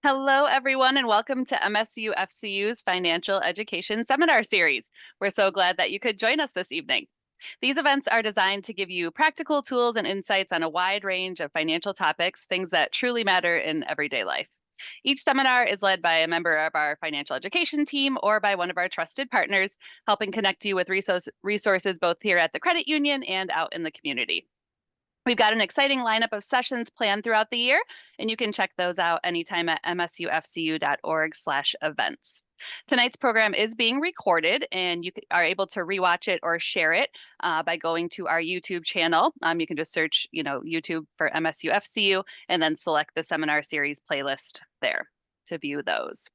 Hello, everyone, and welcome to MSUFCU's Financial Education Seminar Series. We're so glad that you could join us this evening. These events are designed to give you practical tools and insights on a wide range of financial topics, things that truly matter in everyday life. Each seminar is led by a member of our financial education team or by one of our trusted partners, helping connect you with resources both here at the credit union and out in the community. We've got an exciting lineup of sessions planned throughout the year, and you can check those out anytime at msufcu.org/events. Tonight's program is being recorded, and you are able to rewatch it or share it by going to our YouTube channel. You can just search, YouTube for MSUFCU, and then select the seminar series playlist there to view those.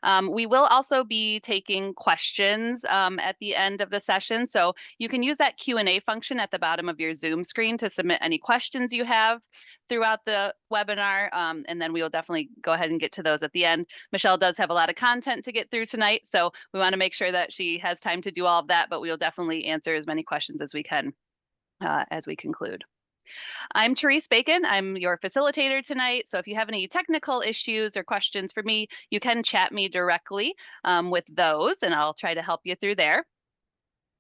We will also be taking questions at the end of the session. So you can use that Q&A function at the bottom of your Zoom screen to submit any questions you have throughout the webinar. And then we will definitely go ahead and get to those at the end. Michelle does have a lot of content to get through tonight, so we want to make sure that she has time to do all of that, but we will definitely answer as many questions as we can as we conclude. I'm Therese Bacon. I'm your facilitator tonight. So if you have any technical issues or questions for me, you can chat me directly with those, and I'll try to help you through there.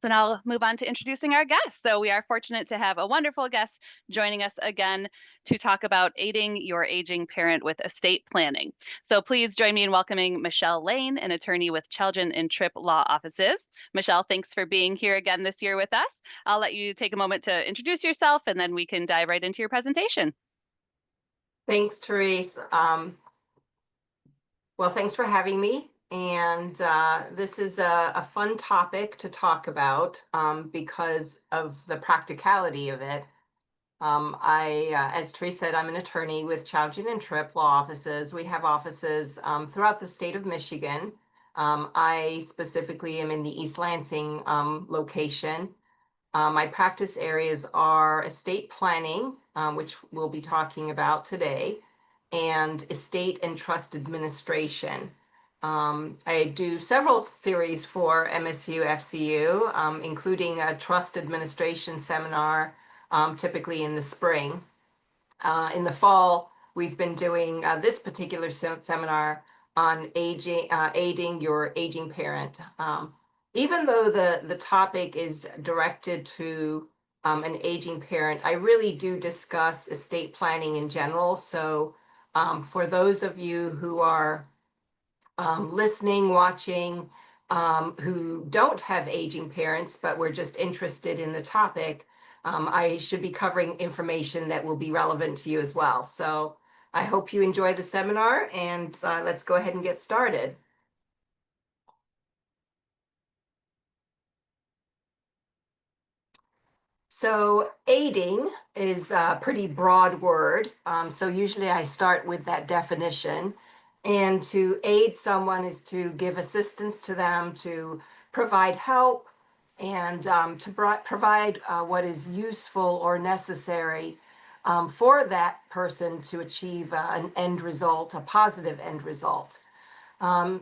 So now I'll move on to introducing our guests. So we are fortunate to have a wonderful guest joining us again to talk about aiding your aging parent with estate planning. So please join me in welcoming Michelle Lane, an attorney with Chalgen and Tripp Law Offices. Michelle, thanks for being here again this year with us. I'll let you take a moment to introduce yourself, and then we can dive right into your presentation. Thanks, Therese. Well, thanks for having me. And this is a fun topic to talk about because of the practicality of it. As Therese said, I'm an attorney with Chalgen and Tripp Law Offices. We have offices throughout the state of Michigan. I specifically am in the East Lansing location. My practice areas are estate planning, which we'll be talking about today, and estate and trust administration. I do several series for MSU FCU, including a trust administration seminar, typically in the spring. In the fall, we've been doing this particular seminar on aiding your aging parent. Even though the topic is directed to an aging parent, I really do discuss estate planning in general. So for those of you who are listening, watching, who don't have aging parents, but we're just interested in the topic, I should be covering information that will be relevant to you as well. So I hope you enjoy the seminar, and let's go ahead and get started. So aiding is a pretty broad word. So usually I start with that definition. And to aid someone is to give assistance to them, to provide help, and to provide what is useful or necessary for that person to achieve an end result, a positive end result.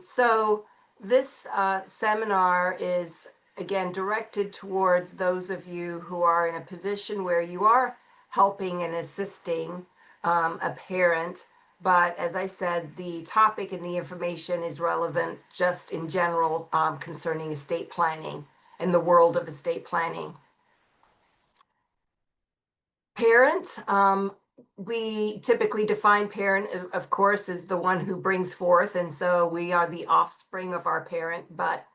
So this seminar is, again, directed towards those of you who are in a position where you are helping and assisting a parent. But as I said, the topic and the information is relevant just in general concerning estate planning and the world of estate planning. Parent, we typically define parent, of course, as the one who brings forth, and so we are the offspring of our parent. But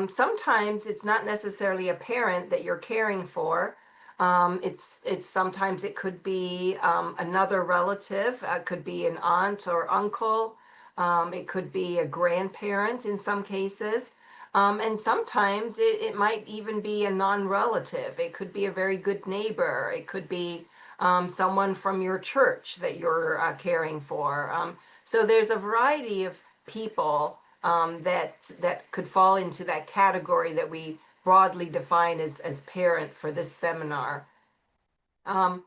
sometimes it's not necessarily a parent that you're caring for. It's sometimes it could be another relative, could be an aunt or uncle. It could be a grandparent in some cases. And sometimes it might even be a non-relative. It could be a very good neighbor. It could be someone from your church that you're caring for. So there's a variety of people that could fall into that category that we broadly define as parent for this seminar. One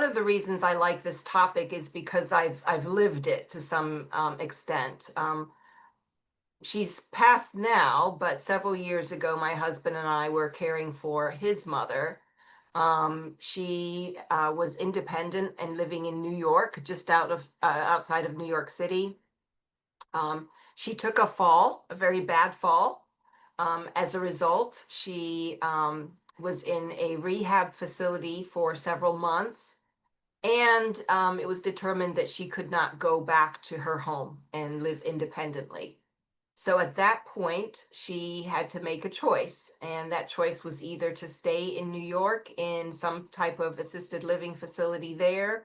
of the reasons I like this topic is because I've lived it to some extent. She's passed now, but several years ago, my husband and I were caring for his mother. She was independent and living in New York, just outside of New York City. She took a fall, a very bad fall. As a result, she was in a rehab facility for several months, and it was determined that she could not go back to her home and live independently. So at that point, she had to make a choice, and that choice was either to stay in New York in some type of assisted living facility there,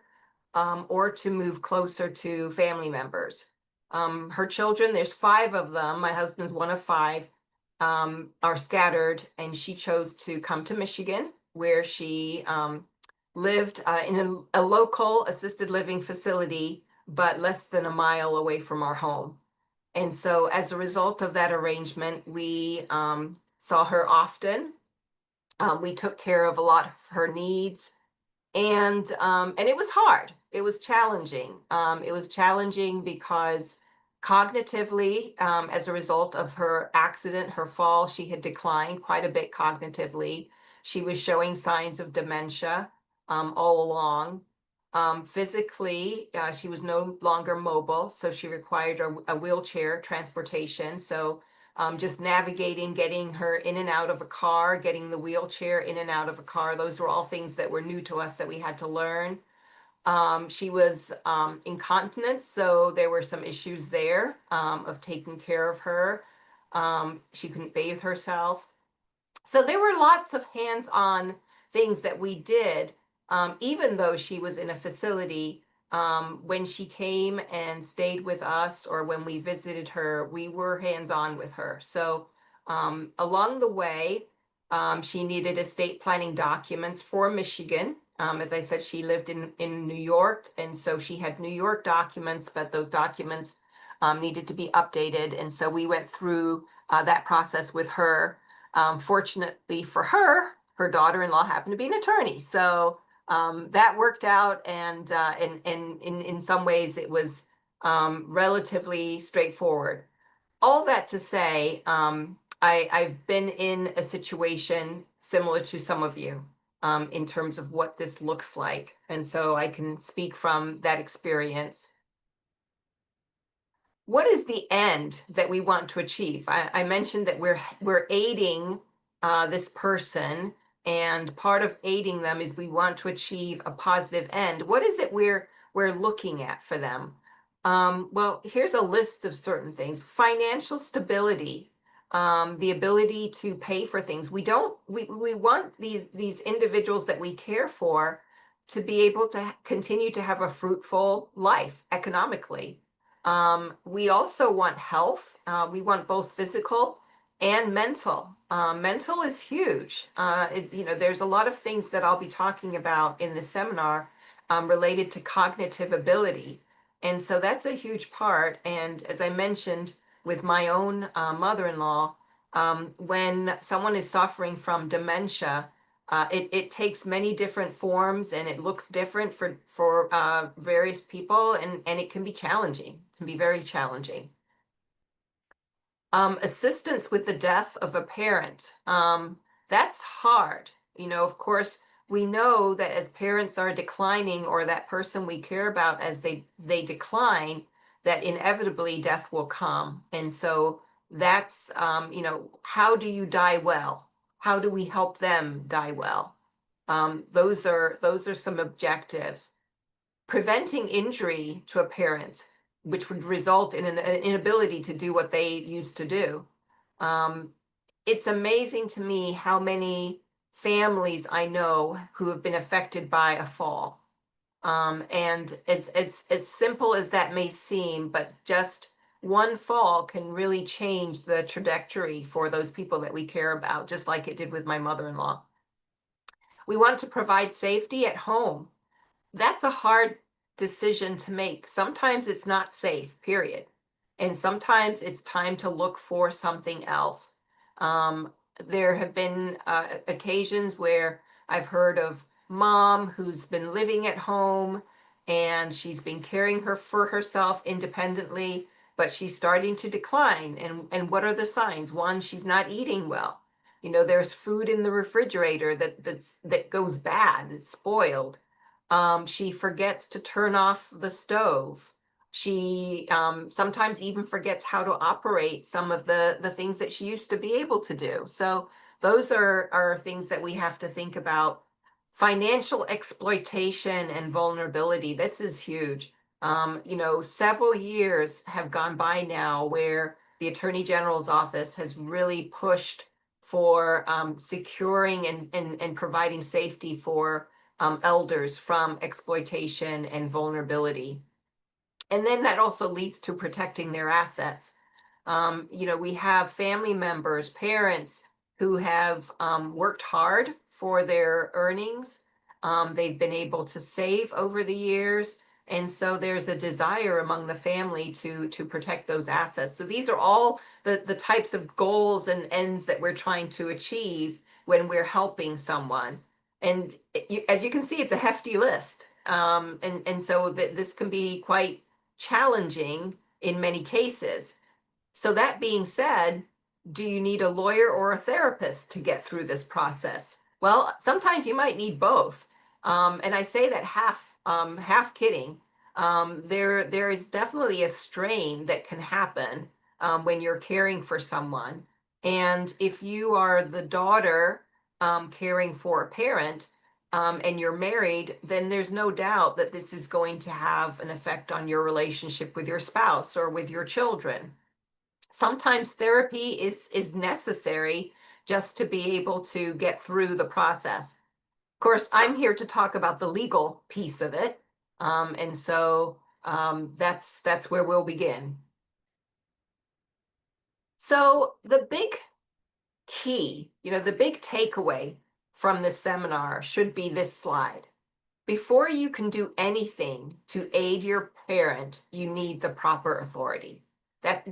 or to move closer to family members. Her children, there's five of them, my husband's one of five, are scattered, and she chose to come to Michigan, where she lived in a local assisted living facility, but less than a mile away from our home. And so as a result of that arrangement, we saw her often. We took care of a lot of her needs, and it was hard. It was challenging. It was challenging because cognitively, as a result of her accident, her fall, she had declined quite a bit cognitively. She was showing signs of dementia all along. Physically, she was no longer mobile, so she required a wheelchair transportation. So just navigating, getting her in and out of a car, getting the wheelchair in and out of a car. Those were all things that were new to us that we had to learn. She was incontinent, so there were some issues there of taking care of her. She couldn't bathe herself. So there were lots of hands-on things that we did, even though she was in a facility. When she came and stayed with us, or when we visited her, we were hands-on with her. So along the way, she needed estate planning documents for Michigan. As I said, she lived in New York, and so she had New York documents, but those documents needed to be updated. And so we went through that process with her. Fortunately for her, her daughter-in-law happened to be an attorney, so that worked out, and in some ways it was relatively straightforward. All that to say, I've been in a situation similar to some of you in terms of what this looks like, and so I can speak from that experience. What is the end that we want to achieve? I mentioned that we're aiding this person, and part of aiding them is we want to achieve a positive end. What is it we're looking at for them? Well, here's a list of certain things: financial stability, the ability to pay for things. We want these individuals that we care for to be able to continue to have a fruitful life economically. We also want health. We want both physical and mental. Mental is huge. There's a lot of things that I'll be talking about in the seminar related to cognitive ability. And so that's a huge part. And as I mentioned with my own mother-in-law, when someone is suffering from dementia, it takes many different forms, and it looks different for various people, and it can be challenging, can be very challenging. Assistance with the death of a parent. That's hard. Of course, we know that as parents are declining, or that person we care about, as they decline, that inevitably death will come. And so that's, how do you die well? How do we help them die well? Those are some objectives. Preventing injury to a parent, which would result in an inability to do what they used to do. It's amazing to me how many families I know who have been affected by a fall. And it's as simple as that may seem, but just one fall can really change the trajectory for those people that we care about, just like it did with my mother-in-law. We want to provide safety at home. That's a hard decision to make. Sometimes it's not safe, period. And sometimes it's time to look for something else. There have been occasions where I've heard of mom who's been living at home, and she's been caring for herself independently, but she's starting to decline. And what are the signs? One, she's not eating well. There's food in the refrigerator that goes bad, it's spoiled. She forgets to turn off the stove. She sometimes even forgets how to operate some of the things that she used to be able to do. So those are things that we have to think about. Financial exploitation and vulnerability. This is huge. Several years have gone by now where the Attorney General's office has really pushed for securing and providing safety for elders from exploitation and vulnerability. And then that also leads to protecting their assets. We have family members, parents who have worked hard for their earnings. They've been able to save over the years. And so there's a desire among the family to protect those assets. So these are all the types of goals and ends that we're trying to achieve when we're helping someone. And as you can see, it's a hefty list. And so this can be quite challenging in many cases. So that being said, do you need a lawyer or a therapist to get through this process? Well, sometimes you might need both. And I say that half kidding. There is definitely a strain that can happen when you're caring for someone. And if you are the daughter caring for a parent, and you're married, then there's no doubt that this is going to have an effect on your relationship with your spouse or with your children. Sometimes therapy is necessary just to be able to get through the process. Of course, I'm here to talk about the legal piece of it. And so that's where we'll begin. So the big key, the big takeaway from this seminar should be this slide. Before you can do anything to aid your parent, you need the proper authority. That's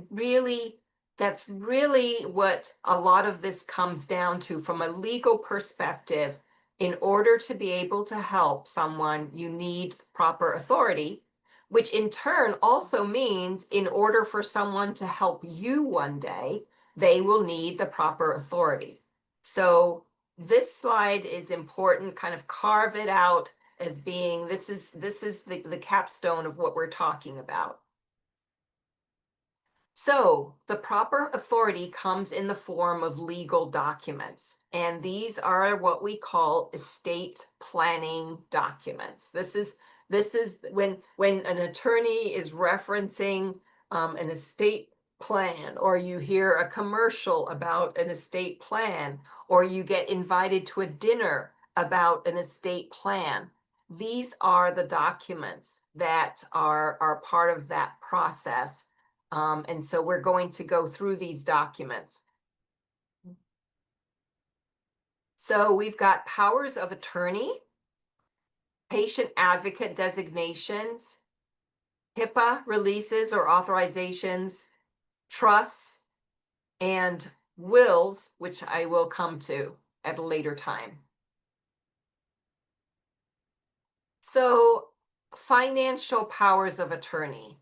really what a lot of this comes down to from a legal perspective. In order to be able to help someone, you need proper authority, which in turn also means in order for someone to help you one day, they will need the proper authority. So this slide is important, kind of carve it out as being this is the capstone of what we're talking about. So the proper authority comes in the form of legal documents, and these are what we call estate planning documents. This is when an attorney is referencing an estate plan, or you hear a commercial about an estate plan, or you get invited to a dinner about an estate plan. These are the documents that are part of that process. And so we're going to go through these documents. So we've got powers of attorney, patient advocate designations, HIPAA releases or authorizations, trusts, and wills, which I will come to at a later time. So financial powers of attorney.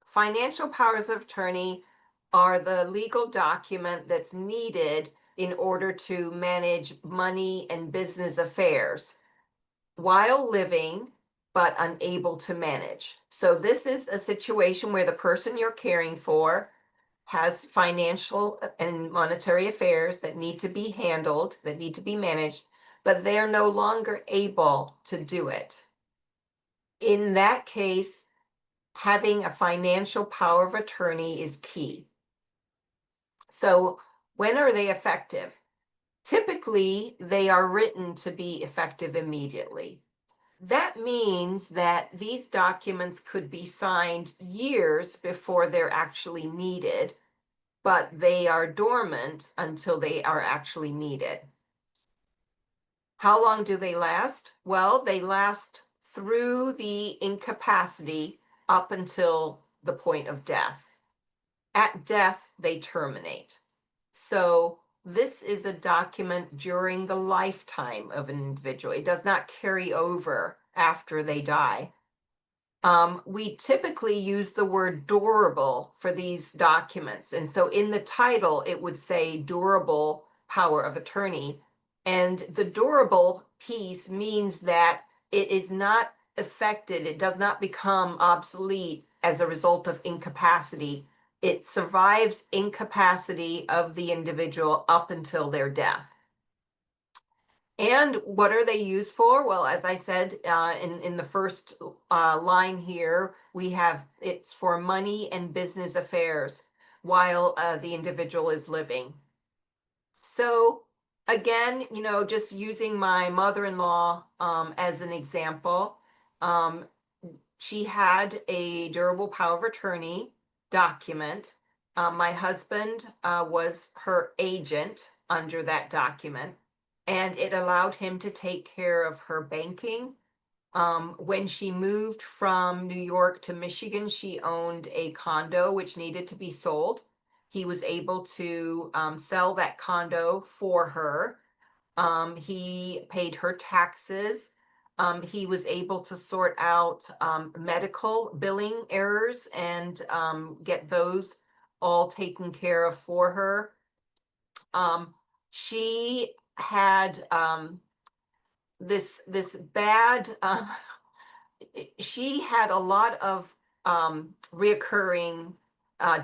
Financial powers of attorney are the legal document that's needed in order to manage money and business affairs while living but unable to manage. So this is a situation where the person you're caring for has financial and monetary affairs that need to be handled, that need to be managed, but they're no longer able to do it. In that case, having a financial power of attorney is key. So when are they effective? Typically, they are written to be effective immediately. That means that these documents could be signed years before they're actually needed, but they are dormant until they are actually needed. How long do they last? Well, they last through the incapacity up until the point of death. At death, they terminate. So this is a document during the lifetime of an individual. It does not carry over after they die. We typically use the word durable for these documents. And so in the title, it would say durable power of attorney. And the durable piece means that it is not affected, it does not become obsolete as a result of incapacity. It survives incapacity of the individual up until their death. And what are they used for? Well, as I said in the first line here, we have it's for money and business affairs while the individual is living. So again, just using my mother-in-law as an example, um, she had a durable power of attorney document. My husband was her agent under that document, and it allowed him to take care of her banking. When she moved from New York to Michigan, she owned a condo which needed to be sold. He was able to sell that condo for her. He paid her taxes. He was able to sort out medical billing errors and get those all taken care of for her. She had this bad she had a lot of reoccurring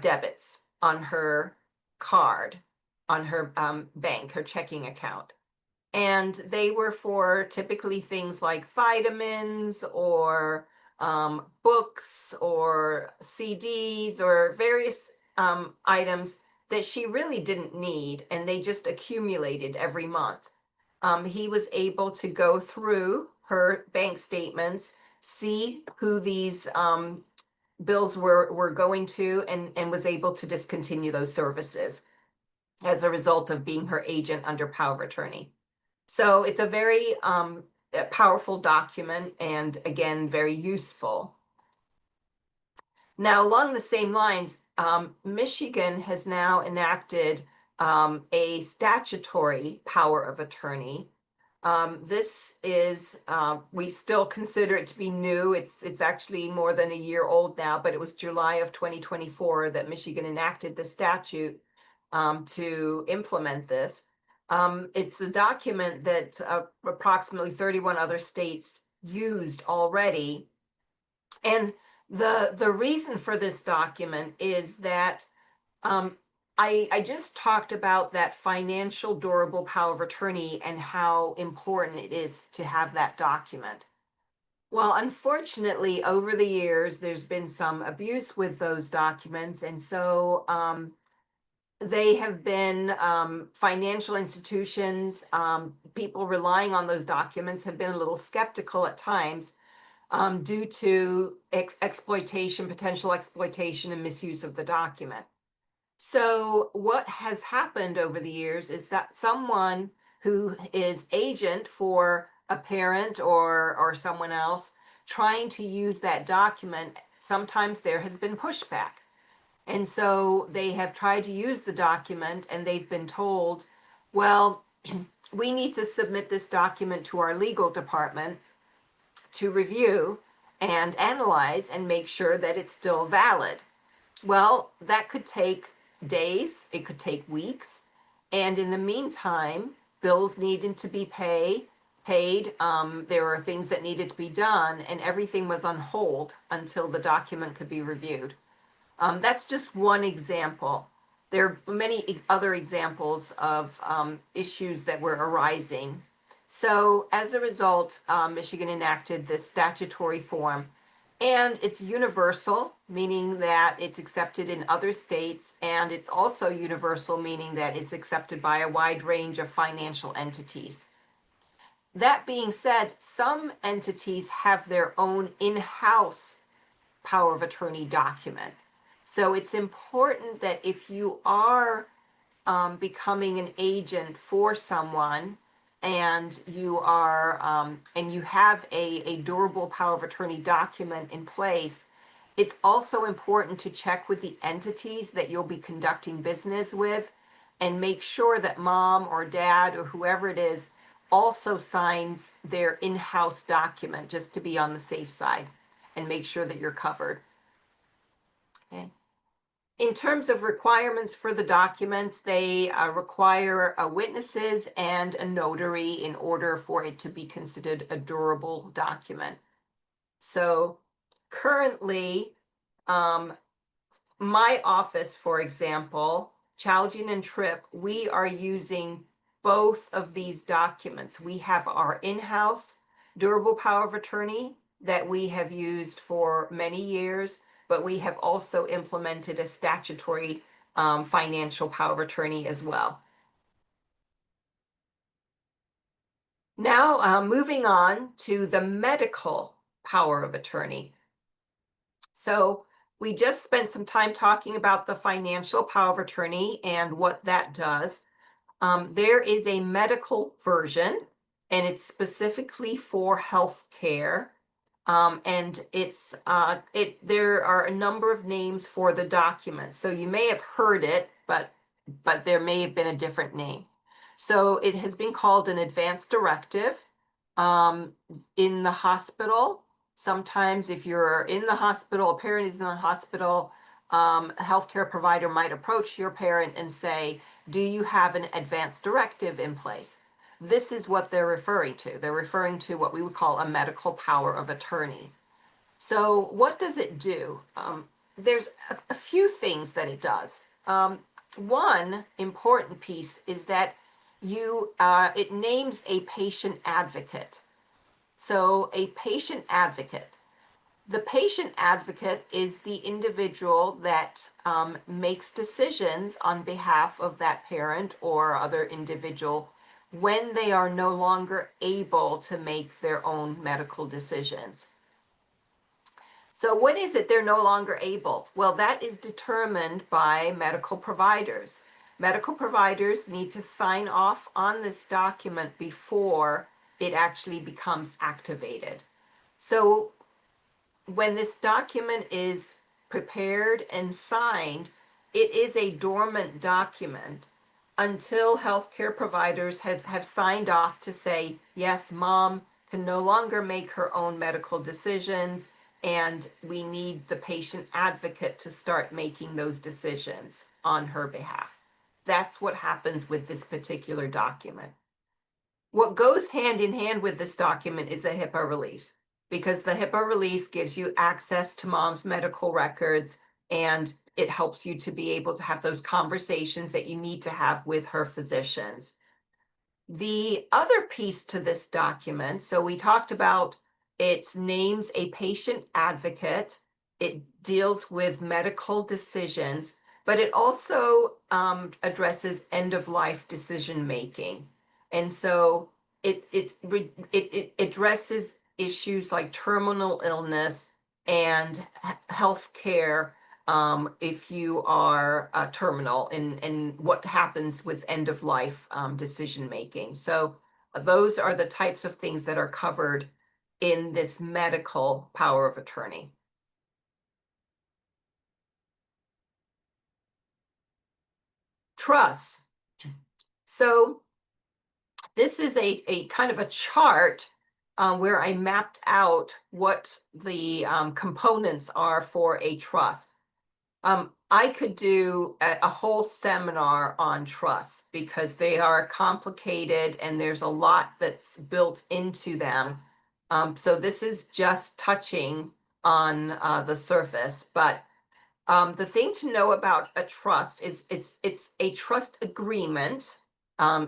debits on her card, on her bank, her checking account. And they were for typically things like vitamins or books or CDs or various items that she really didn't need, and they just accumulated every month. He was able to go through her bank statements, see who these bills were going to, and was able to discontinue those services as a result of being her agent under power of attorney. So it's a very powerful document, and again, very useful. Now, along the same lines, Michigan has now enacted a statutory power of attorney. This is, we still consider it to be new. It's actually more than a year old now, but it was July of 2024 that Michigan enacted the statute to implement this. It's a document that approximately 31 other states used already. And the reason for this document is that I just talked about that financial durable power of attorney and how important it is to have that document. Well, unfortunately, over the years, there's been some abuse with those documents. And so they have been financial institutions, people relying on those documents have been a little skeptical at times due to exploitation, potential exploitation and misuse of the document. So what has happened over the years is that someone who is agent for a parent or someone else trying to use that document, sometimes there has been pushback. And so they have tried to use the document and they've been told, well, we need to submit this document to our legal department to review and analyze and make sure that it's still valid. Well, that could take days, it could take weeks. And in the meantime, bills needed to be paid. There were things that needed to be done, and everything was on hold until the document could be reviewed. That's just one example. There are many other examples of issues that were arising. So as a result, Michigan enacted this statutory form, and it's universal, meaning that it's accepted in other states, and it's also universal, meaning that it's accepted by a wide range of financial entities. That being said, some entities have their own in-house power of attorney document. So it's important that if you are becoming an agent for someone and you are and you have a durable power of attorney document in place, it's also important to check with the entities that you'll be conducting business with and make sure that mom or dad or whoever it is also signs their in-house document, just to be on the safe side and make sure that you're covered. Okay. In terms of requirements for the documents, they require witnesses and a notary in order for it to be considered a durable document. So currently, my office, for example, Chalgin and Tripp, we are using both of these documents. We have our in-house durable power of attorney that we have used for many years, but we have also implemented a statutory financial power of attorney as well. Now, moving on to the medical power of attorney. So we just spent some time talking about the financial power of attorney and what that does. There is a medical version, and it's specifically for health care. And there are a number of names for the document. So you may have heard it, but there may have been a different name. So it has been called an advance directive. In the hospital, sometimes if you're in the hospital, a parent is in the hospital, a healthcare provider might approach your parent and say, do you have an advance directive in place? This is what they're referring to. They're referring to what we would call a medical power of attorney. So what does it do? There's a few things that it does. One important piece is that it names a patient advocate. So a patient advocate. The patient advocate is the individual that makes decisions on behalf of that parent or other individual when they are no longer able to make their own medical decisions. So when is it they're no longer able? Well, that is determined by medical providers. Medical providers need to sign off on this document before it actually becomes activated. So when this document is prepared and signed, it is a dormant document until healthcare providers have signed off to say, yes, mom can no longer make her own medical decisions, and we need the patient advocate to start making those decisions on her behalf. That's what happens with this particular document. What goes hand in hand with this document is a HIPAA release, because the HIPAA release gives you access to mom's medical records, and it helps you to be able to have those conversations that you need to have with her physicians. The other piece to this document, so we talked about it names a patient advocate, it deals with medical decisions, but it also addresses end-of-life decision making. And so it addresses issues like terminal illness and health care if you are terminal, and what happens with end of life decision making. So those are the types of things that are covered in this medical power of attorney. Trust. So this is a kind of a chart where I mapped out what the components are for a trust. I could do a whole seminar on trust because they are complicated and there's a lot that's built into them. So this is just touching on the surface, but the thing to know about a trust is it's a trust agreement,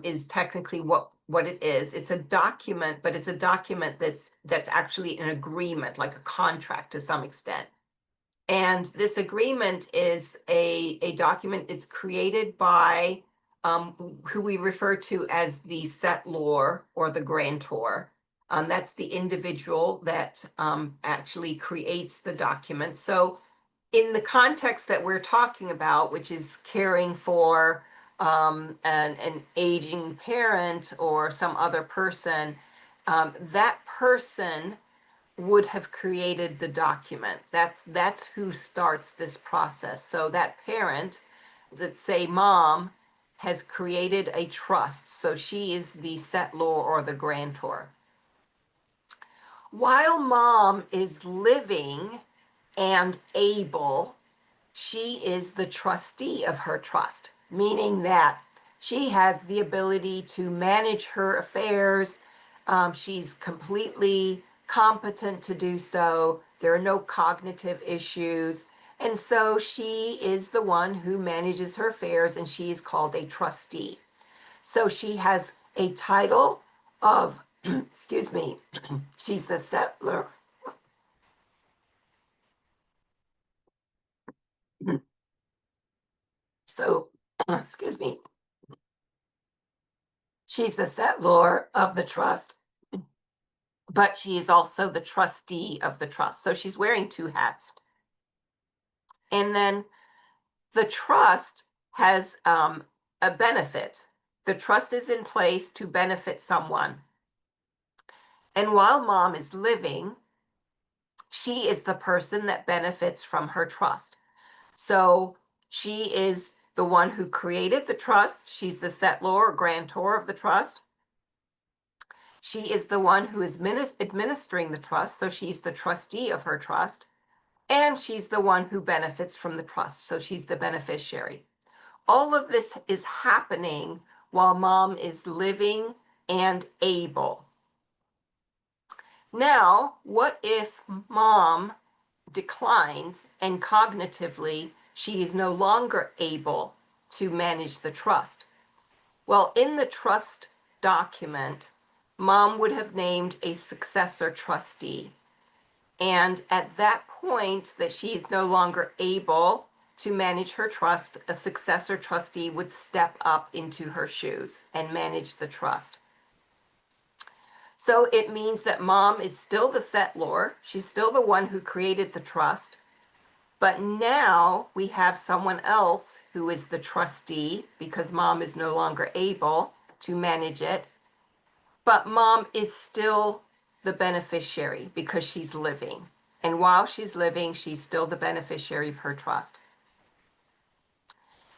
is technically what it is. It's a document, but it's a document that's actually an agreement, like a contract to some extent. And this agreement is a document. It's created by who we refer to as the settlor or the grantor. That's the individual that actually creates the document. So in the context that we're talking about, which is caring for an aging parent or some other person, that person would have created the document. That's who starts this process. So that parent, let's say mom, has created a trust. So she is the settlor or the grantor. While mom is living and able, she is the trustee of her trust, meaning that she has the ability to manage her affairs. She's completely competent to do so. There are no cognitive issues. And so she is the one who manages her affairs, and she is called a trustee. So she has a title of, excuse me, she's the settler. So, excuse me, she's the settlor of the trust, but she is also the trustee of the trust. So she's wearing two hats. And then the trust has a benefit. The trust is in place to benefit someone. And while mom is living, she is the person that benefits from her trust. So she is the one who created the trust. She's the settlor or grantor of the trust. She is the one who is administering the trust, so she's the trustee of her trust, and she's the one who benefits from the trust, so she's the beneficiary. All of this is happening while mom is living and able. Now, what if mom declines and cognitively she is no longer able to manage the trust? Well, in the trust document, mom would have named a successor trustee. And at that point that she is no longer able to manage her trust, a successor trustee would step up into her shoes and manage the trust. So it means that mom is still the settlor. She's still the one who created the trust. But now we have someone else who is the trustee because mom is no longer able to manage it. But mom is still the beneficiary because she's living. And while she's living, she's still the beneficiary of her trust.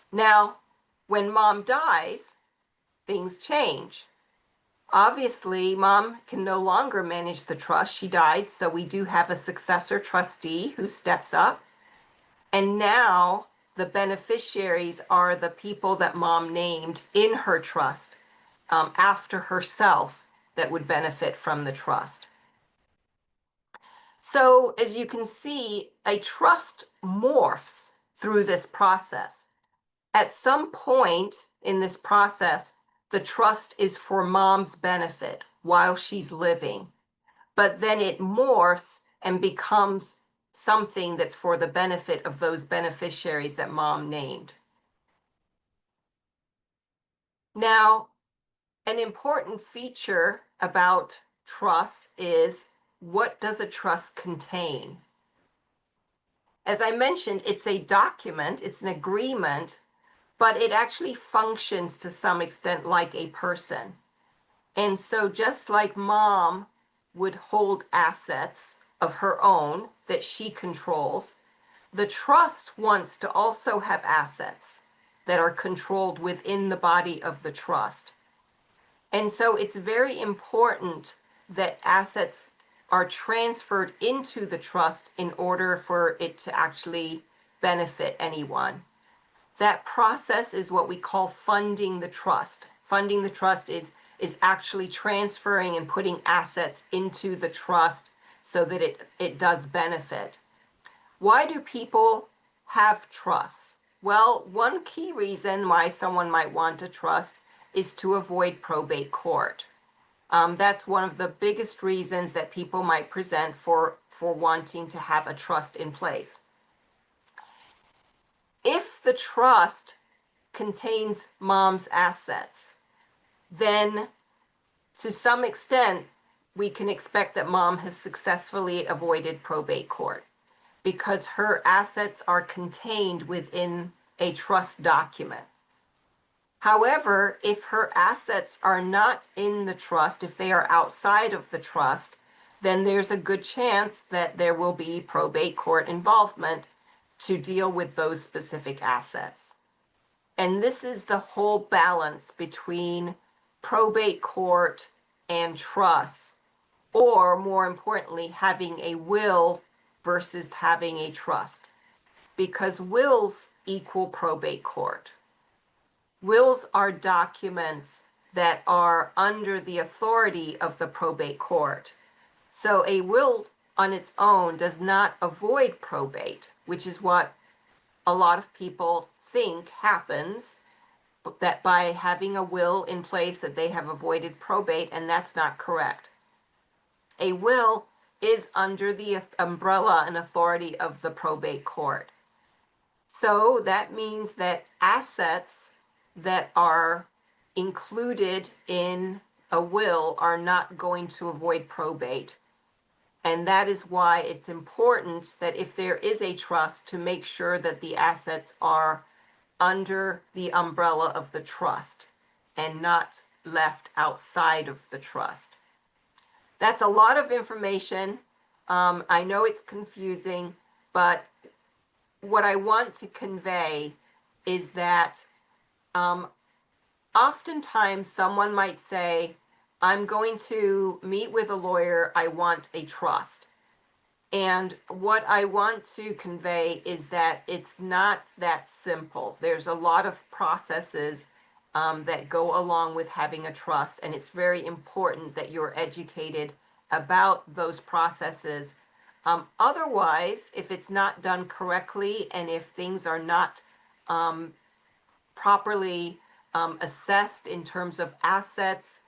Now, when mom dies, things change. Obviously, mom can no longer manage the trust. She died, so we do have a successor trustee who steps up. And now the beneficiaries are the people that mom named in her trust after herself that would benefit from the trust. So as you can see, a trust morphs through this process. At some point in this process, the trust is for mom's benefit while she's living, but then it morphs and becomes something that's for the benefit of those beneficiaries that mom named. Now, an important feature about trust is, what does a trust contain? As I mentioned, it's a document, it's an agreement, but it actually functions to some extent like a person. And so just like mom would hold assets of her own that she controls, the trust wants to also have assets that are controlled within the body of the trust. And so it's very important that assets are transferred into the trust in order for it to actually benefit anyone. That process is what we call funding the trust. Funding the trust is actually transferring and putting assets into the trust so that it does benefit. Why do people have trusts? Well, one key reason why someone might want a trust is to avoid probate court. That's one of the biggest reasons that people might present for wanting to have a trust in place. If the trust contains mom's assets, then to some extent, we can expect that mom has successfully avoided probate court because her assets are contained within a trust document. However, if her assets are not in the trust, if they are outside of the trust, then there's a good chance that there will be probate court involvement to deal with those specific assets. And this is the whole balance between probate court and trust, or more importantly, having a will versus having a trust. because wills equal probate court. Wills are documents that are under the authority of the probate court. So a will on its own does not avoid probate, which is what a lot of people think happens, that by having a will in place that they have avoided probate, and that's not correct. A will is under the umbrella and authority of the probate court. So that means that assets that are included in a will are not going to avoid probate. And that is why it's important that if there is a trust, to make sure that the assets are under the umbrella of the trust and not left outside of the trust. That's a lot of information. I know it's confusing, but what I want to convey is that oftentimes someone might say, I'm going to meet with a lawyer, I want a trust. And what I want to convey is that it's not that simple. There's a lot of processes that go along with having a trust, and it's very important that you're educated about those processes. Otherwise, if it's not done correctly and if things are not properly assessed in terms of assets,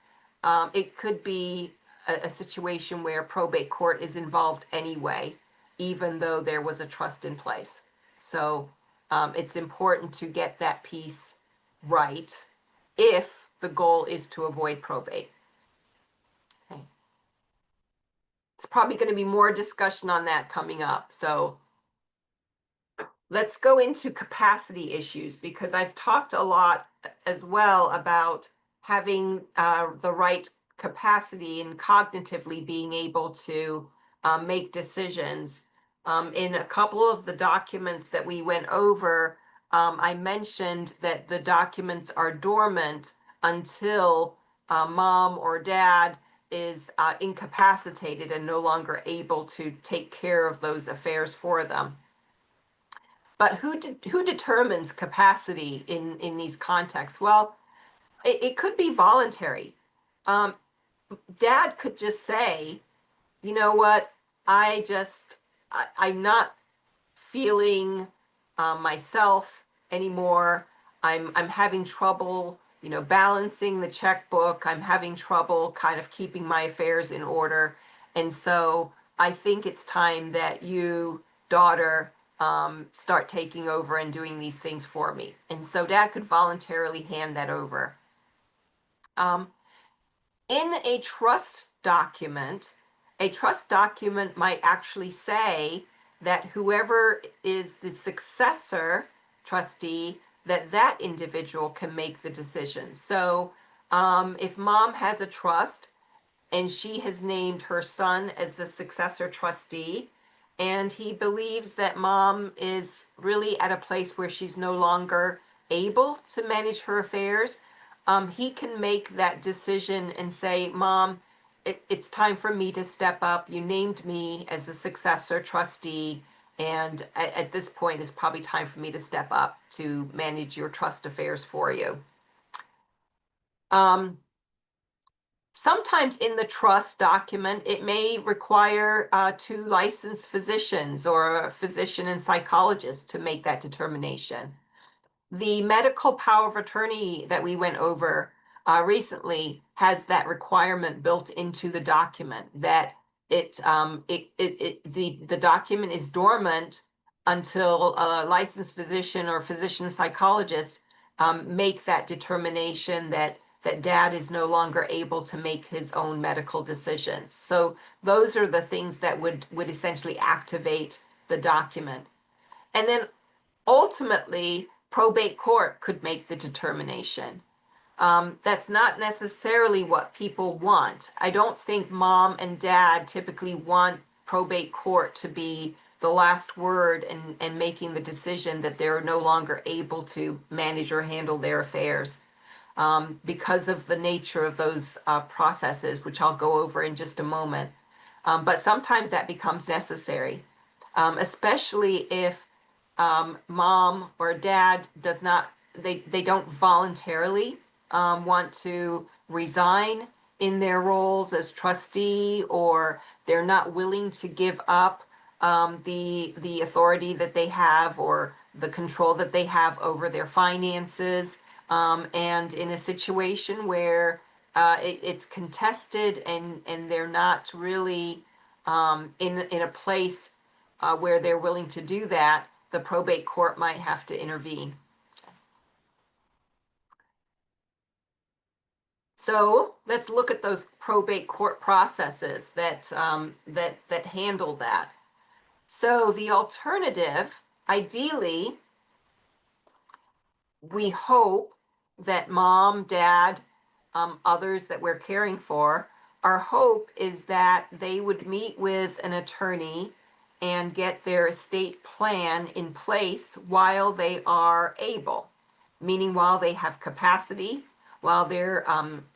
it could be a situation where probate court is involved anyway, even though there was a trust in place. So it's important to get that piece right if the goal is to avoid probate. Okay. It's probably going to be more discussion on that coming up. So let's go into capacity issues, because I've talked a lot as well about having the right capacity and cognitively being able to make decisions. In a couple of the documents that we went over, I mentioned that the documents are dormant until mom or dad is incapacitated and no longer able to take care of those affairs for them. But who determines capacity in these contexts? Well, it could be voluntary. Dad could just say, you know what, I'm not feeling myself anymore. I'm having trouble, balancing the checkbook. I'm having trouble kind of keeping my affairs in order. And so I think it's time that you, daughter, start taking over and doing these things for me. And so dad could voluntarily hand that over. In a trust document might actually say that whoever is the successor trustee, that individual can make the decision. So if mom has a trust and she has named her son as the successor trustee, and he believes that mom is really at a place where she's no longer able to manage her affairs, he can make that decision and say, Mom, it's time for me to step up. You named me as a successor trustee, and at this point, it's probably time for me to step up to manage your trust affairs for you. Sometimes in the trust document, it may require 2 licensed physicians or a physician and psychologist to make that determination. The medical power of attorney that we went over recently has that requirement built into the document, that the document is dormant until a licensed physician or physician psychologist make that determination that dad is no longer able to make his own medical decisions. So those are the things that would essentially activate the document. And then ultimately, probate court could make the determination. That's not necessarily what people want. I don't think mom and dad typically want probate court to be the last word and making the decision that they're no longer able to manage or handle their affairs. Because of the nature of those processes, which I'll go over in just a moment. But sometimes that becomes necessary, especially if mom or dad does not, they don't voluntarily want to resign in their roles as trustee, or they're not willing to give up the authority that they have or the control that they have over their finances. And in a situation where it's contested and they're not really in a place where they're willing to do that, the probate court might have to intervene. So let's look at those probate court processes that handle that. So the alternative, ideally, we hope that mom, dad, others that we're caring for, our hope is that they would meet with an attorney and get their estate plan in place while they are able, meaning while they have capacity, while they're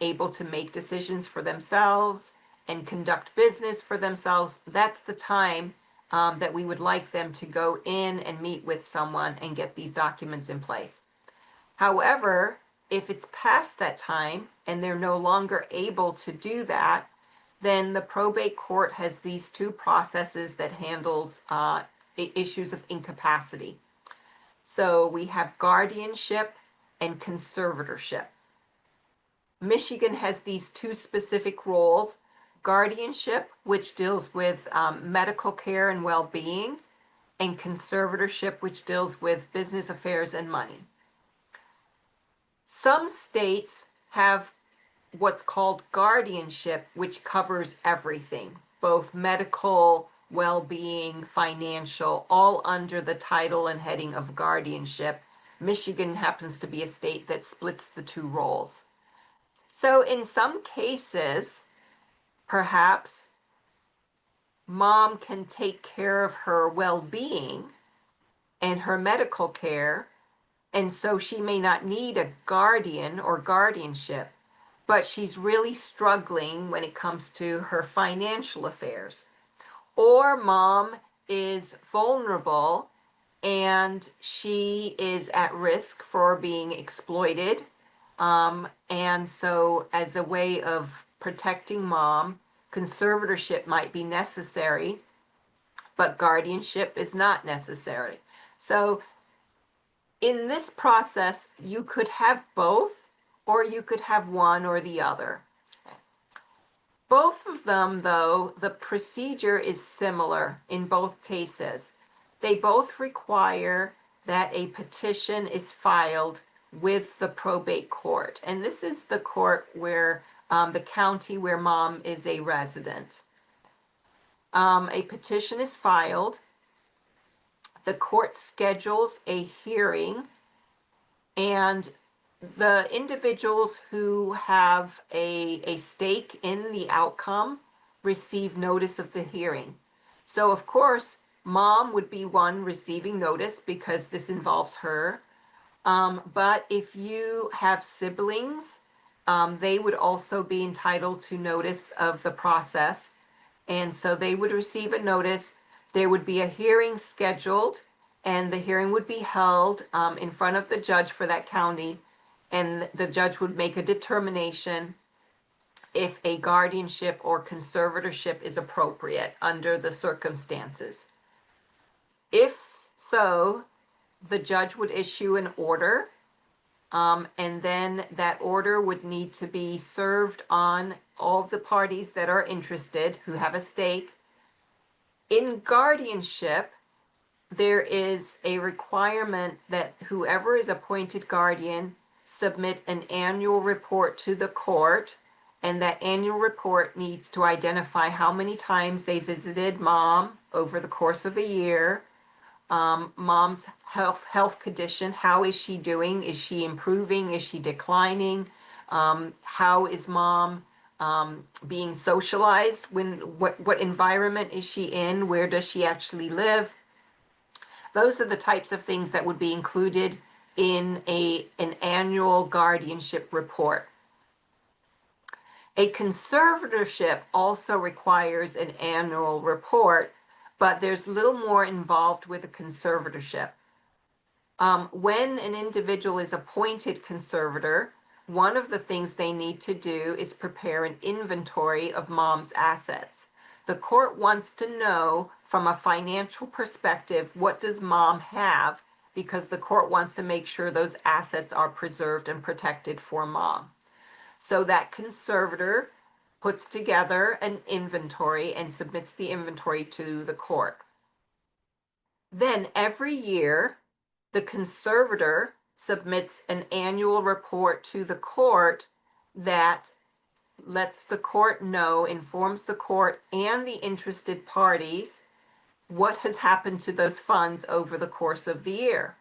able to make decisions for themselves and conduct business for themselves. That's the time that we would like them to go in and meet with someone and get these documents in place. However, if it's past that time and they're no longer able to do that, then the probate court has these two processes that handles issues of incapacity. So we have guardianship and conservatorship. Michigan has these two specific roles: guardianship, which deals with medical care and well-being, and conservatorship, which deals with business affairs and money. Some states have what's called guardianship, which covers everything, both medical, well-being, financial, all under the title and heading of guardianship. Michigan happens to be a state that splits the two roles. So in some cases, perhaps mom can take care of her well-being and her medical care, and so she may not need a guardian or guardianship, but she's really struggling when it comes to her financial affairs. Or mom is vulnerable and she is at risk for being exploited. And so as a way of protecting mom, conservatorship might be necessary, but guardianship is not necessary. So in this process, you could have both, or you could have one or the other. Both of them, though, the procedure is similar in both cases. They both require that a petition is filed with the probate court. And this is the court where the county where mom is a resident. A petition is filed. The court schedules a hearing, and the individuals who have a stake in the outcome receive notice of the hearing. So of course, mom would be one receiving notice because this involves her. But if you have siblings, they would also be entitled to notice of the process. And so they would receive a notice. There would be a hearing scheduled, and the hearing would be held in front of the judge for that county, and the judge would make a determination if a guardianship or conservatorship is appropriate under the circumstances. If so, the judge would issue an order, and then that order would need to be served on all the parties that are interested who have a stake. In guardianship, there is a requirement that whoever is appointed guardian submit an annual report to the court, and that annual report needs to identify how many times they visited mom over the course of a year, mom's health condition, how is she doing, is she improving, is she declining, how is mom being socialized, what environment is she in, where does she actually live. Those are the types of things that would be included in an annual guardianship report. A conservatorship also requires an annual report, but there's a little more involved with a conservatorship. When an individual is appointed conservator, one of the things they need to do is prepare an inventory of mom's assets. The court wants to know from a financial perspective, what does mom have? Because the court wants to make sure those assets are preserved and protected for mom. So that conservator puts together an inventory and submits the inventory to the court. Then every year, the conservator submits an annual report to the court that lets the court know, informs the court and the interested parties what has happened to those funds over the course of the year.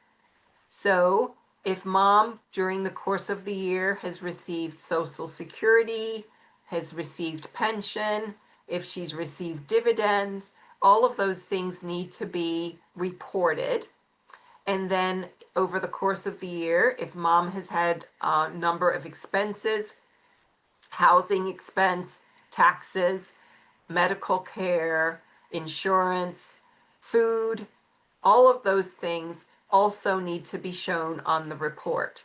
So if mom during the course of the year has received Social Security, has received pension, if she's received dividends, all of those things need to be reported. And then over the course of the year, if mom has had a number of expenses, housing expense, taxes, medical care, insurance, food, all of those things also need to be shown on the report.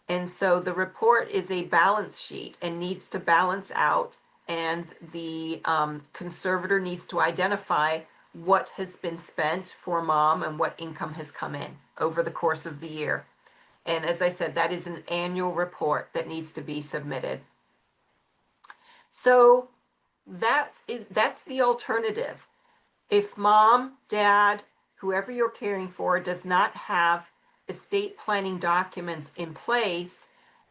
And so the report is a balance sheet and needs to balance out, and the conservator needs to identify what has been spent for mom and what income has come in over the course of the year. And as I said, that is an annual report that needs to be submitted. So that's the alternative. If mom, dad, whoever you're caring for does not have estate planning documents in place,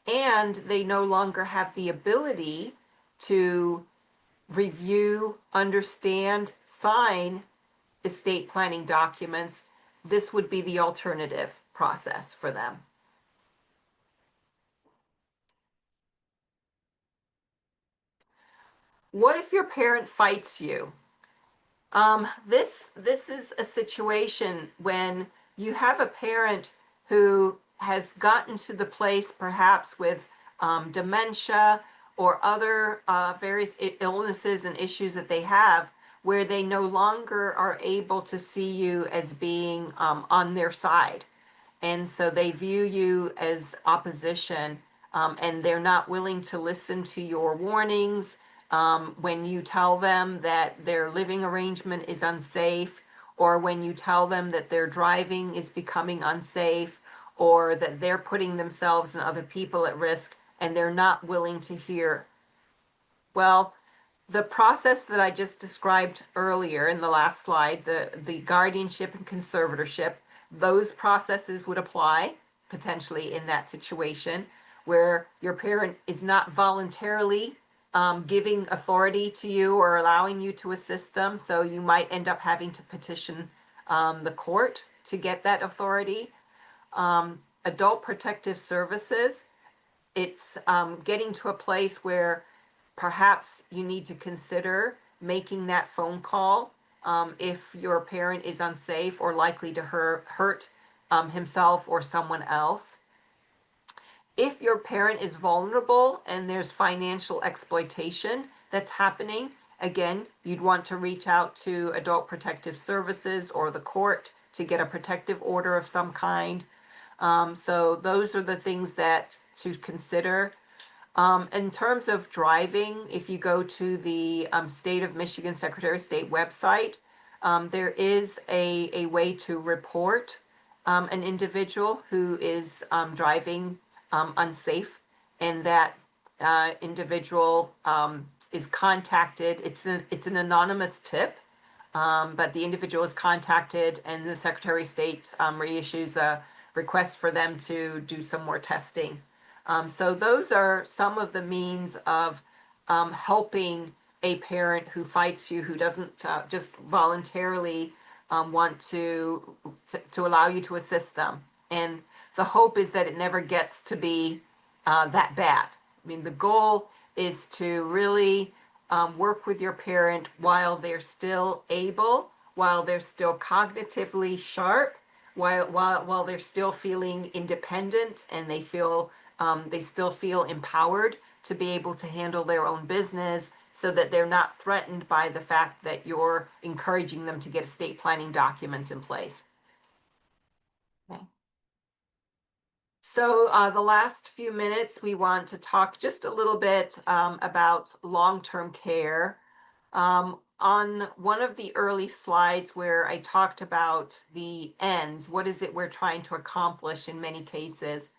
and they no longer have the ability to review, understand, sign estate planning documents, this would be the alternative process for them. What if your parent fights you? This is a situation when you have a parent who has gotten to the place, perhaps with dementia or other various illnesses and issues that they have, where they no longer are able to see you as being on their side. And so they view you as opposition, and they're not willing to listen to your warnings when you tell them that their living arrangement is unsafe, or when you tell them that their driving is becoming unsafe, or that they're putting themselves and other people at risk, and they're not willing to hear. Well, the process that I just described earlier in the last slide, the guardianship and conservatorship, those processes would apply potentially in that situation where your parent is not voluntarily giving authority to you or allowing you to assist them. So you might end up having to petition the court to get that authority. Adult Protective Services, it's getting to a place where perhaps you need to consider making that phone call if your parent is unsafe or likely to hurt himself or someone else. If your parent is vulnerable and there's financial exploitation that's happening, again, you'd want to reach out to Adult Protective Services or the court to get a protective order of some kind. So those are the things that to consider. In terms of driving, if you go to the State of Michigan Secretary of State website, there is a way to report an individual who is driving unsafe, and that individual is contacted. It's an anonymous tip, but the individual is contacted, and the Secretary of State reissues a request for them to do some more testing. So those are some of the means of helping a parent who fights you, who doesn't just voluntarily want to allow you to assist them. And the hope is that it never gets to be that bad. I mean, the goal is to really work with your parent while they're still able, while they're still cognitively sharp, while they're still feeling independent, and they still feel empowered to be able to handle their own business, so that they're not threatened by the fact that you're encouraging them to get estate planning documents in place. Okay. So the last few minutes, we want to talk just a little bit about long-term care. On one of the early slides where I talked about the ends, what is it we're trying to accomplish in many cases?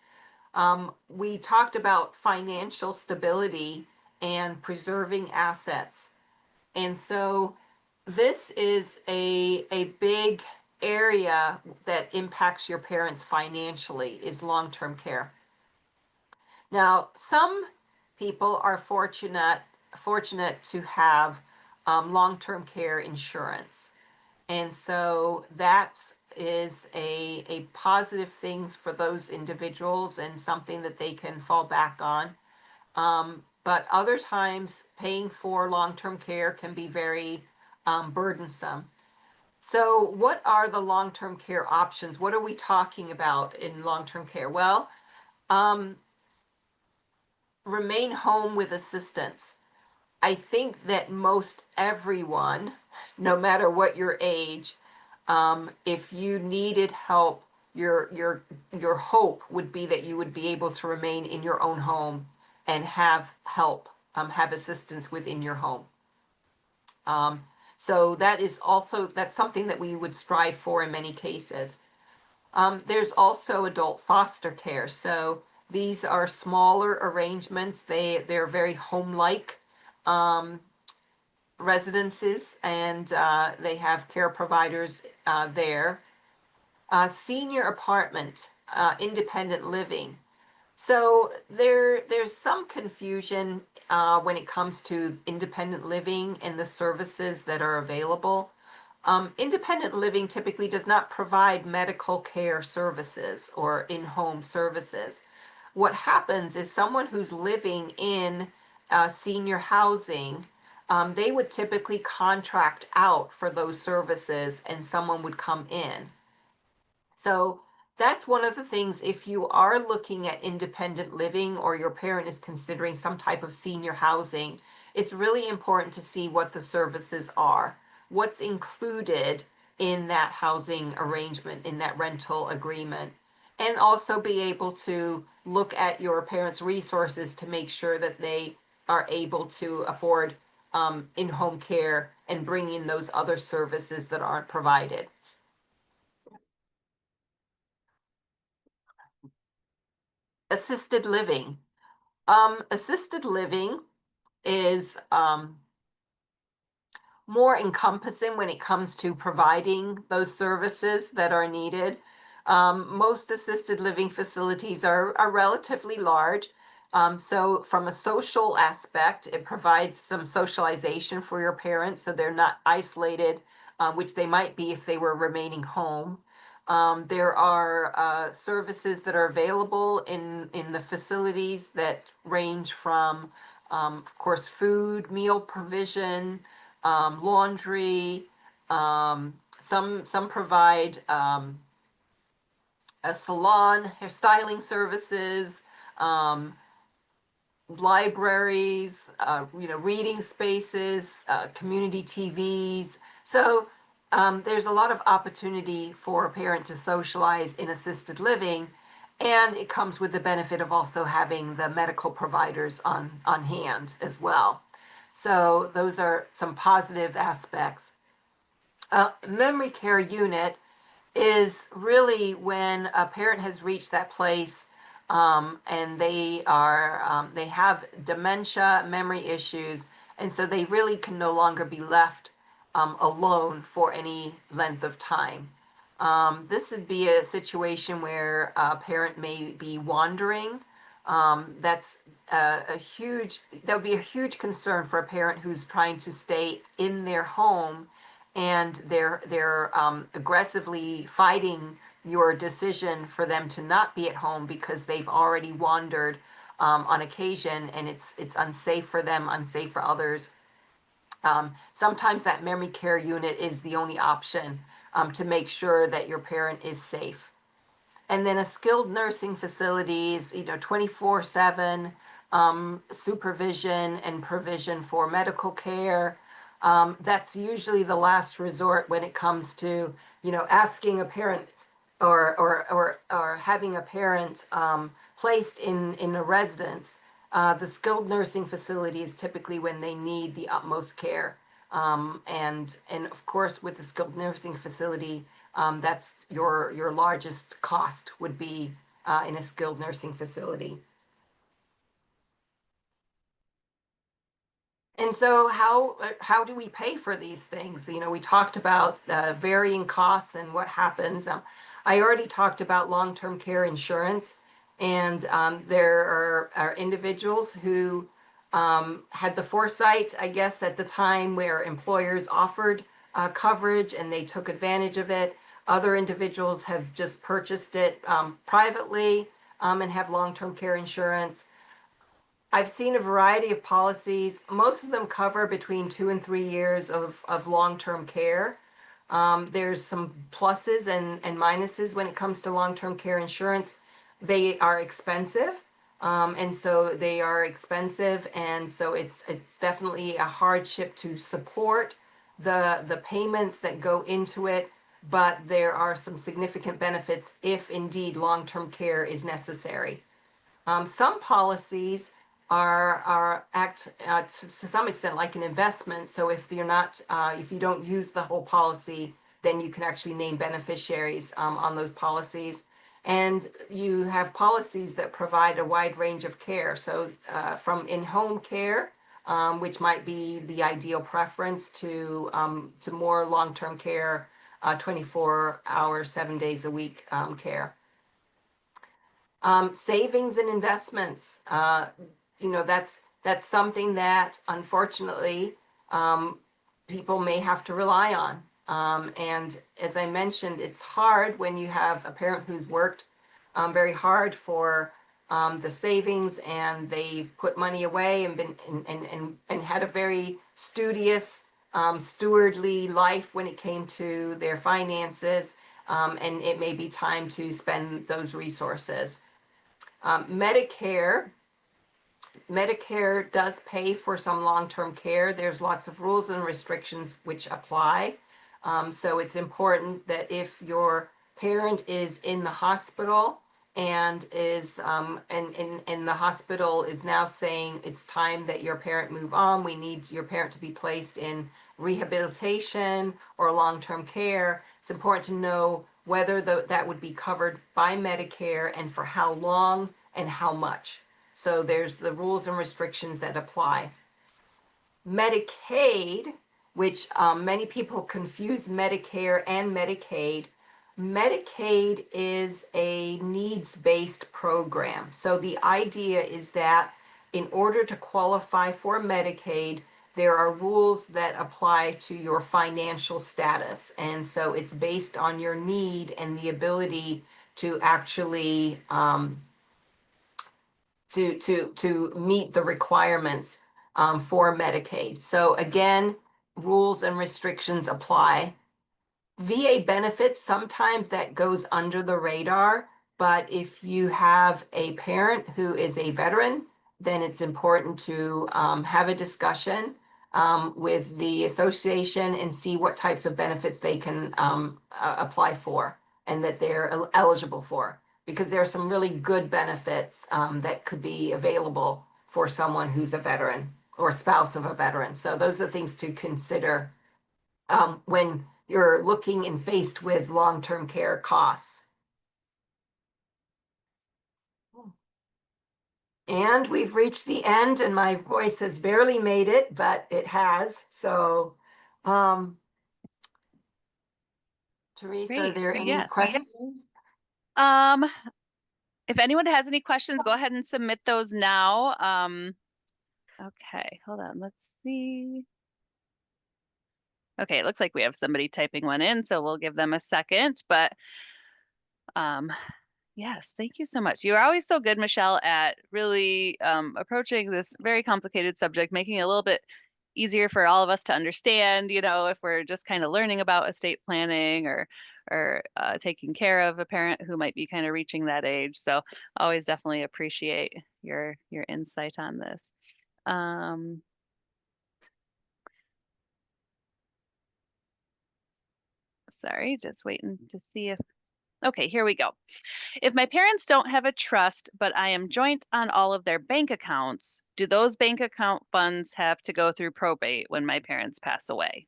We talked about financial stability and preserving assets. And so this is a big area that impacts your parents financially is long-term care. Now, some people are fortunate to have long-term care insurance. And so that is a positive thing for those individuals and something that they can fall back on. But other times, paying for long-term care can be very burdensome. So, what are the long-term care options? What are we talking about in long-term care? Well, um, remain home with assistance. I think that most everyone, no matter what your age, if you needed help, your hope would be that you would be able to remain in your own home and have help, have assistance within your home. So that is also that's something that we would strive for in many cases. There's also adult foster care. So these are smaller arrangements. They're very home-like residences, and they have care providers there. Senior apartment, independent living. So there's some confusion when it comes to independent living and the services that are available. Independent living typically does not provide medical care services or in-home services. What happens is someone who's living in senior housing, they would typically contract out for those services and someone would come in. So that's one of the things, if you are looking at independent living or your parent is considering some type of senior housing, it's really important to see what the services are, what's included in that housing arrangement, in that rental agreement, and also be able to look at your parents' resources to make sure that they are able to afford in-home care and bring in those other services that aren't provided. Assisted living. Assisted living is more encompassing when it comes to providing those services that are needed. Most assisted living facilities are relatively large. So from a social aspect, it provides some socialization for your parents so they're not isolated, which they might be if they were remaining home. There are services that are available in the facilities that range from, of course, food, meal provision, laundry. Some provide a salon, hairstyling services, um, libraries, reading spaces, community TVs. So there's a lot of opportunity for a parent to socialize in assisted living, and it comes with the benefit of also having the medical providers on hand as well. So those are some positive aspects. Memory care unit is really when a parent has reached that place and they have dementia, memory issues, and so they really can no longer be left alone for any length of time. This would be a situation where a parent may be wandering. That's that would be a huge concern for a parent who's trying to stay in their home and they're aggressively fighting your decision for them to not be at home because they've already wandered on occasion, and it's unsafe for them, unsafe for others. Sometimes that memory care unit is the only option to make sure that your parent is safe. And then a skilled nursing facilities, 24/7 supervision and provision for medical care. That's usually the last resort when it comes to, asking a parent or having a parent placed in a residence, the skilled nursing facility is typically when they need the utmost care. And of course, with the skilled nursing facility, that's your largest cost would be in a skilled nursing facility. And so how do we pay for these things? You know, we talked about varying costs and what happens. I already talked about long-term care insurance, and there are individuals who had the foresight, I guess, at the time where employers offered coverage and they took advantage of it. Other individuals have just purchased it privately and have long-term care insurance. I've seen a variety of policies. Most of them cover between 2 and 3 years of long-term care. There's some pluses and minuses when it comes to long-term care insurance. They are expensive, and so they are expensive, and so it's definitely a hardship to support the payments that go into it. But there are some significant benefits if indeed long-term care is necessary. Some policies are act to some extent like an investment. So if you don't use the whole policy, then you can actually name beneficiaries on those policies. And you have policies that provide a wide range of care. So from in-home care, which might be the ideal preference, to more long-term care, 24 hours, 7 days a week care. Savings and investments, that's something that unfortunately people may have to rely on. And as I mentioned, it's hard when you have a parent who's worked very hard for the savings, and they've put money away and been and had a very studious, stewardly life when it came to their finances. And it may be time to spend those resources. Medicare does pay for some long-term care. There's lots of rules and restrictions which apply. So it's important that if your parent is in the hospital and and the hospital is now saying it's time that your parent move on, we need your parent to be placed in rehabilitation or long-term care. It's important to know whether that would be covered by Medicare and for how long and how much. So there's the rules and restrictions that apply. Medicaid, which many people confuse Medicare and Medicaid. Medicaid is a needs-based program. So the idea is that in order to qualify for Medicaid, there are rules that apply to your financial status. And so it's based on your need and the ability to actually to meet the requirements for Medicaid. So again, rules and restrictions apply. VA benefits, sometimes that goes under the radar, but if you have a parent who is a veteran, then it's important to have a discussion with the association and see what types of benefits they can apply for and that they're eligible for, because there are some really good benefits that could be available for someone who's a veteran or spouse of a veteran. So those are things to consider when you're looking and faced with long-term care costs. And we've reached the end, and my voice has barely made it, but it has. So, Therese, are Great. there any Yeah. questions? Um, if anyone has any questions, go ahead and submit those now. Okay, hold on. Let's see. Okay, it looks like we have somebody typing one in, so we'll give them a second. But um, yes, thank you so much. You're always so good, Michelle, at really approaching this very complicated subject, making it a little bit easier for all of us to understand, if we're just kind of learning about estate planning or taking care of a parent who might be kind of reaching that age. So always definitely appreciate your insight on this. Um, Sorry, just waiting to see if Okay, here we go. If my parents don't have a trust, but I am joint on all of their bank accounts, do those bank account funds have to go through probate when my parents pass away?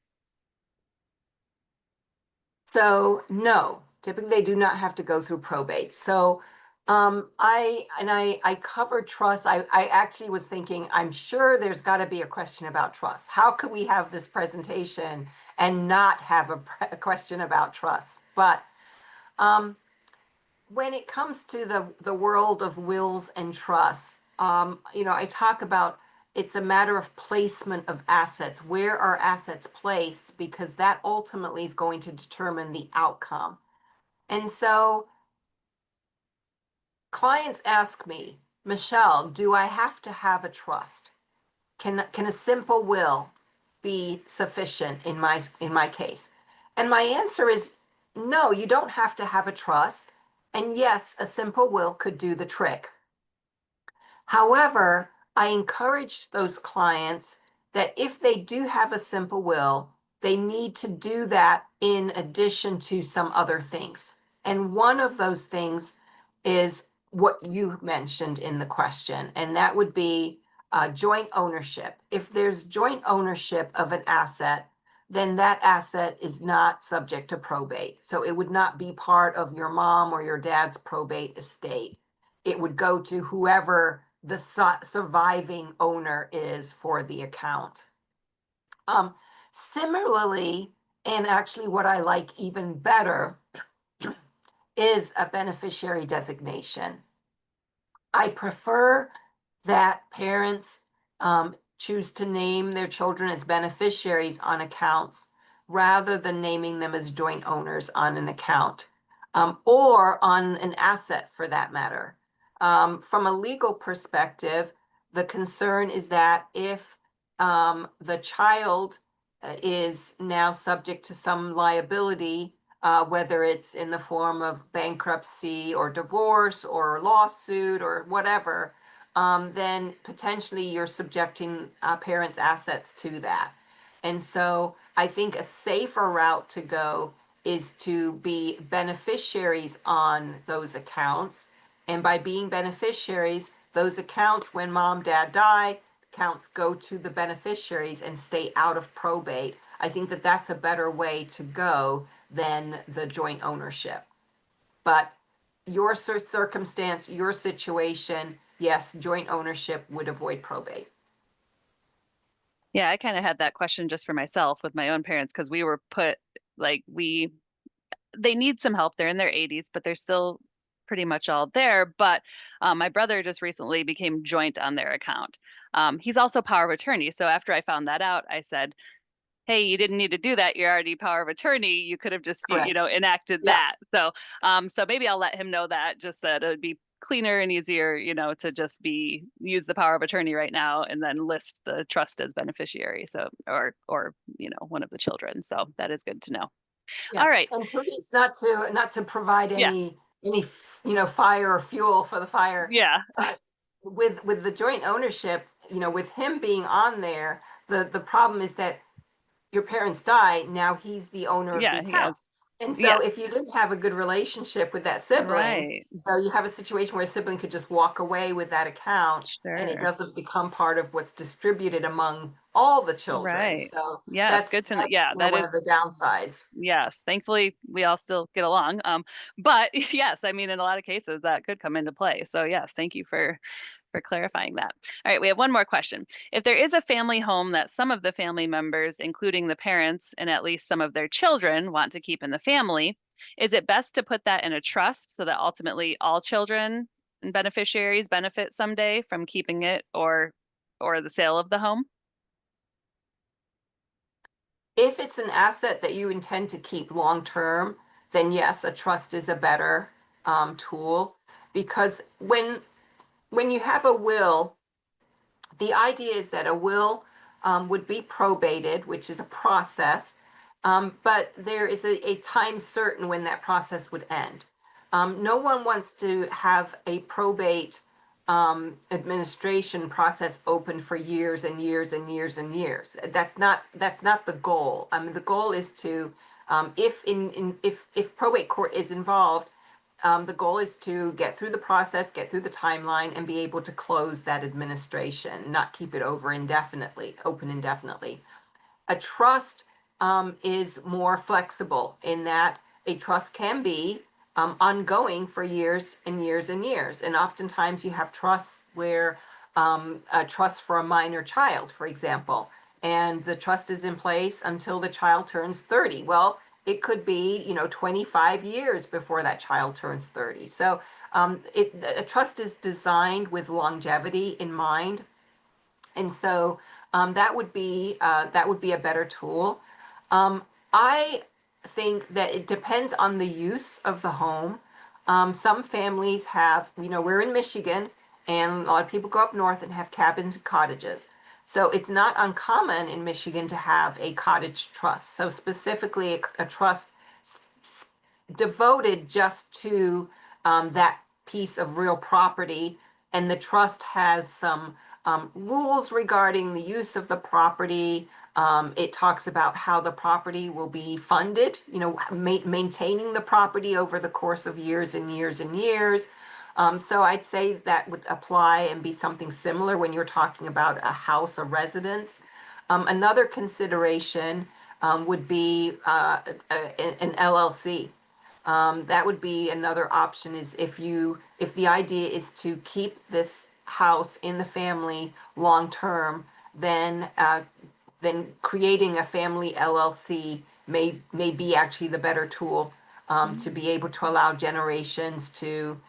So no, typically they do not have to go through probate. So I covered trust. I actually was thinking, I'm sure there's got to be a question about trust. How could we have this presentation and not have a question about trust? But um, when it comes to the world of wills and trusts, I talk about it's a matter of placement of assets. Where are assets placed? Because that ultimately is going to determine the outcome. And so clients ask me, Michelle, do I have to have a trust? Can a simple will be sufficient in my case? And my answer is no, you don't have to have a trust. And yes, a simple will could do the trick. However, I encourage those clients that if they do have a simple will, they need to do that in addition to some other things. And one of those things is what you mentioned in the question, and that would be joint ownership. If there's joint ownership of an asset, then that asset is not subject to probate. So it would not be part of your mom or your dad's probate estate. It would go to whoever the surviving owner is for the account. Um, Similarly, and actually what I like even better is a beneficiary designation. I prefer that parents choose to name their children as beneficiaries on accounts rather than naming them as joint owners on an account or on an asset for that matter. From a legal perspective, the concern is that if the child is now subject to some liability, whether it's in the form of bankruptcy or divorce or lawsuit or whatever, then potentially you're subjecting parents' assets to that. And so I think a safer route to go is to be beneficiaries on those accounts. And by being beneficiaries, those accounts, when mom, dad die, accounts go to the beneficiaries and stay out of probate. I think that that's a better way to go than the joint ownership. But your circumstance, your situation, yes, joint ownership would avoid probate. Yeah, I kind of had that question just for myself with my own parents because we were put like they need some help. They're in their 80s, but they're still pretty much all there. But my brother just recently became joint on their account. He's also power of attorney. So after I found that out, I said, hey, you didn't need to do that. You're already power of attorney. You could have just, Correct. enacted Yeah. that. So maybe I'll let him know that just that it'd be cleaner and easier, to just use the power of attorney right now and then list the trust as beneficiary. So, or, one of the children. So that is good to know. Yeah. All right. And to least not to provide Yeah. any fire or fuel for the fire. Yeah. Uh, with the joint ownership, with him being on there, the problem is that your parents die, now he's the owner of the Yeah. He account. has. And so Yes. if you didn't have a good relationship with that sibling, Right. you have a situation where a sibling could just walk away with that account and it Sure. doesn't become part of what's distributed among all the children. Right. So Yes. that's Good to know. that's Yeah. That one is. of the downsides. Yes, thankfully we all still get along. But yes, I mean in a lot of cases that could come into play. So yes, thank you for clarifying that. All right, we have one more question. If there is a family home that some of the family members, including the parents and at least some of their children, want to keep in the family, is it best to put that in a trust so that ultimately all children and beneficiaries benefit someday from keeping it or the sale of the home? If it's an asset that you intend to keep long term, then yes, a trust is a better tool because when you have a will, the idea is that a will would be probated, which is a process, but there is a time certain when that process would end. No one wants to have a probate administration process open for years and years and years and years. That's not the goal. I mean, the goal is to if probate court is involved, the goal is to get through the process, get through the timeline, and be able to close that administration, not keep it open indefinitely. A trust is more flexible in that a trust can be ongoing for years and years and years. And oftentimes you have trusts where a trust for a minor child, for example, and the trust is in place until the child turns 30. Well, it could be, 25 years before that child turns 30. So a trust is designed with longevity in mind, and so that would be a better tool. I think that it depends on the use of the home. Some families have, we're in Michigan, and a lot of people go up north and have cabins and cottages. So it's not uncommon in Michigan to have a cottage trust. So specifically a trust devoted just to that piece of real property, and the trust has some rules regarding the use of the property. It talks about how the property will be funded, maintaining the property over the course of years and years and years. So I'd say that would apply and be something similar when you're talking about a house, a residence. Another consideration would be an LLC. That would be another option, is if the idea is to keep this house in the family long term, then creating a family LLC may be actually the better tool to be able to allow generations to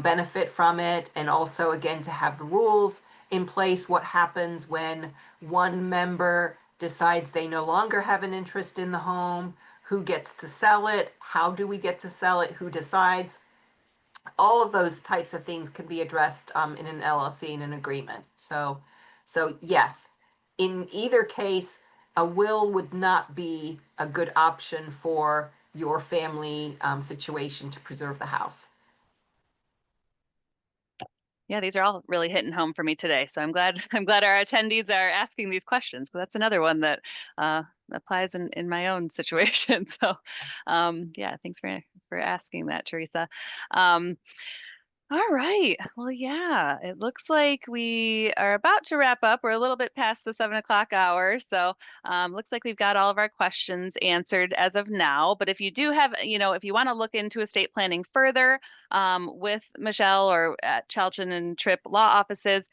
benefit from it, and also again to have the rules in place. What happens when one member decides they no longer have an interest in the home? Who gets to sell it? How do we get to sell it? Who decides? All of those types of things can be addressed in an LLC, in an agreement. So yes, in either case, a will would not be a good option for your family situation to preserve the house. Yeah, these are all really hitting home for me today. So I'm glad I'm glad our attendees are asking these questions, because that's another one that applies in my own situation. So yeah, thanks for asking that, Teresa. Um, all right. Well, yeah, it looks like we are about to wrap up. We're a little bit past the 7 o'clock hour. So looks like we've got all of our questions answered as of now. But if you do have, if you want to look into estate planning further with Michelle or at Chalchin and Tripp Law Offices,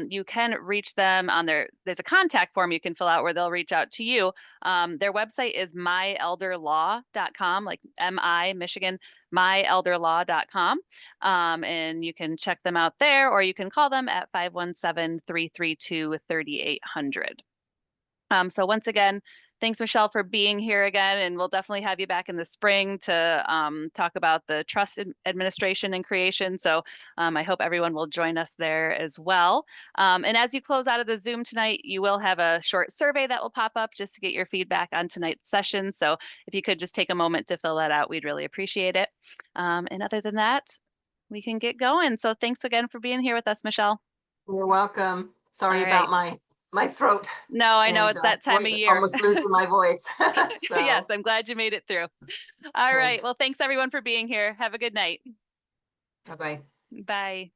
you can reach them on there's a contact form you can fill out where they'll reach out to you. Their website is myelderlaw.com, like MI, Michigan, myelderlaw.com. And you can check them out there, or you can call them at 517-332-3800. So once again, thanks, Michelle, for being here again, and we'll definitely have you back in the spring to talk about the trust administration and creation. So I hope everyone will join us there as well. And as you close out of the Zoom tonight, you will have a short survey that will pop up just to get your feedback on tonight's session. So if you could just take a moment to fill that out, we'd really appreciate it. And other than that, we can get going. So thanks again for being here with us, Michelle. You're welcome. Sorry All right. about my throat No, I know and it's that time of year. almost losing my voice. Yes, So I'm glad you made it through. All right. thanks. Well, thanks everyone for being here. Have a good night. Bye-bye. Bye.